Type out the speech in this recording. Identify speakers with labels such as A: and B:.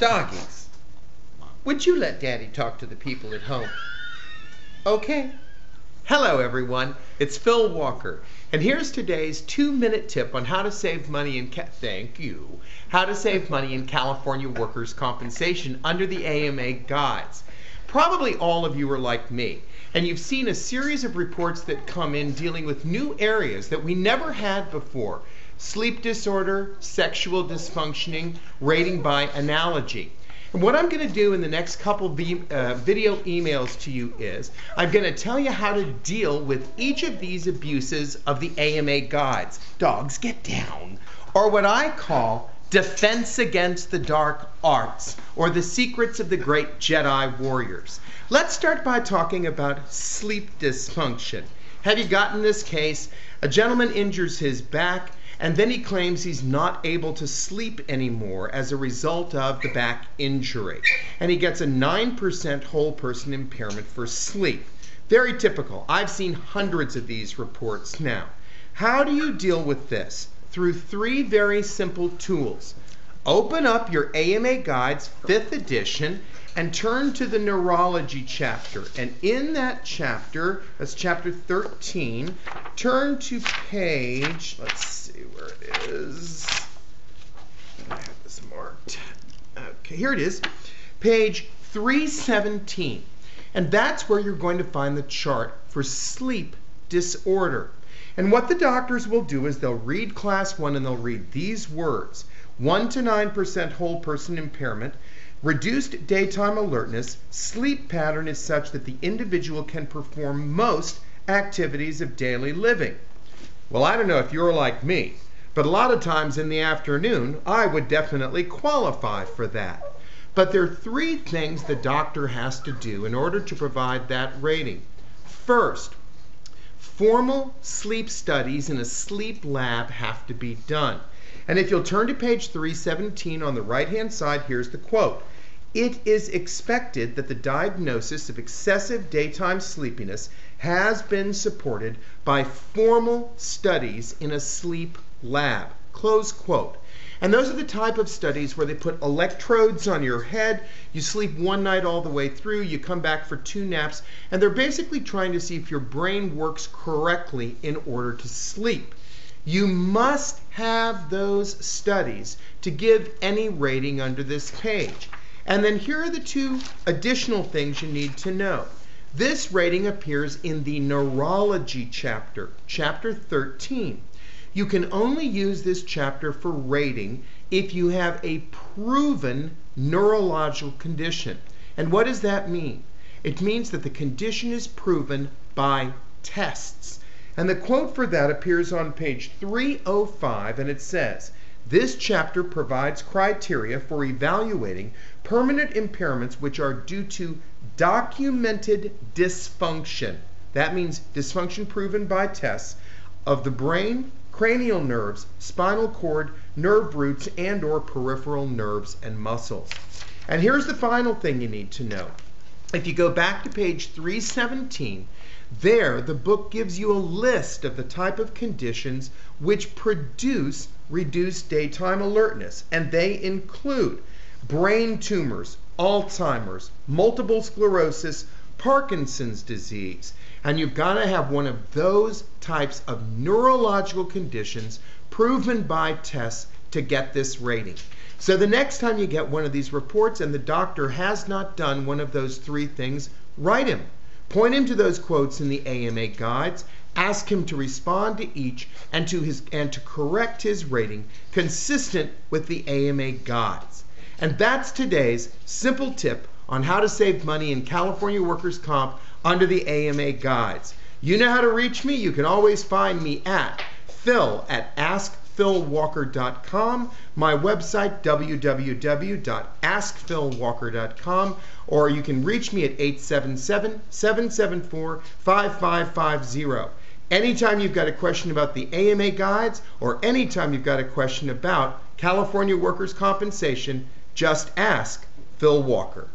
A: Doggies, would you let Daddy talk to the people at home? Okay. Hello everyone, it's Phil Walker, and here's today's 2-minute tip on how to save money in how to save money in California workers' compensation under the AMA guides. Probably all of you are like me, and you've seen a series of reports that come in dealing with new areas that we never had before. Sleep disorder, sexual dysfunctioning, rating by analogy. And what I'm going to do in the next couple video emails to you is I'm going to tell you how to deal with each of these abuses of the AMA guides. Dogs, get down. Or what I call defense against the dark arts, or the secrets of the great Jedi warriors. Let's start by talking about sleep dysfunction. Have you gotten this case? A gentleman injures his back, and then he claims he's not able to sleep anymore as a result of the back injury. And he gets a 9% whole person impairment for sleep. Very typical. I've seen hundreds of these reports now. How do you deal with this? Through 3 very simple tools. Open up your AMA Guides 5th edition and turn to the neurology chapter. And in that chapter, that's chapter 13, turn to page, let's see where it is. I have this marked. Okay, here it is, page 317. And that's where you're going to find the chart for sleep disorder. And what the doctors will do is they'll read class 1 and they'll read these words: 1 to 9% whole person impairment, reduced daytime alertness, sleep pattern is such that the individual can perform most activities of daily living. Well, I don't know if you're like me, but a lot of times in the afternoon, I would definitely qualify for that. But there are 3 things the doctor has to do in order to provide that rating. First, formal sleep studies in a sleep lab have to be done. And if you'll turn to page 317 on the right-hand side, here's the quote. It is expected that the diagnosis of excessive daytime sleepiness has been supported by formal studies in a sleep lab. Close quote. And those are the type of studies where they put electrodes on your head, you sleep one night all the way through, you come back for 2 naps, and they're basically trying to see if your brain works correctly in order to sleep. You must have those studies to give any rating under this page. And then here are the 2 additional things you need to know. This rating appears in the neurology chapter, chapter 13. You can only use this chapter for rating if you have a proven neurological condition. And what does that mean? It means that the condition is proven by tests. And the quote for that appears on page 305, and it says, this chapter provides criteria for evaluating permanent impairments which are due to documented dysfunction. That means dysfunction proven by tests of the brain, cranial nerves, spinal cord, nerve roots, and or peripheral nerves and muscles. And here's the final thing you need to know. If you go back to page 317, there the book gives you a list of the type of conditions which produce reduced daytime alertness, and they include brain tumors, Alzheimer's, multiple sclerosis, Parkinson's disease. And you've got to have one of those types of neurological conditions proven by tests to get this rating. So the next time you get one of these reports and the doctor has not done one of those 3 things, write him. Point him to those quotes in the AMA guides, ask him to respond to each and to correct his rating consistent with the AMA guides. And that's today's simple tip on how to save money in California workers' comp under the AMA guides. You know how to reach me. You can always find me at phil@askphilwalker.com, my website www.askphilwalker.com, or you can reach me at 877-774-5550. Anytime you've got a question about the AMA guides, or anytime you've got a question about California workers' compensation, just ask Phil Walker.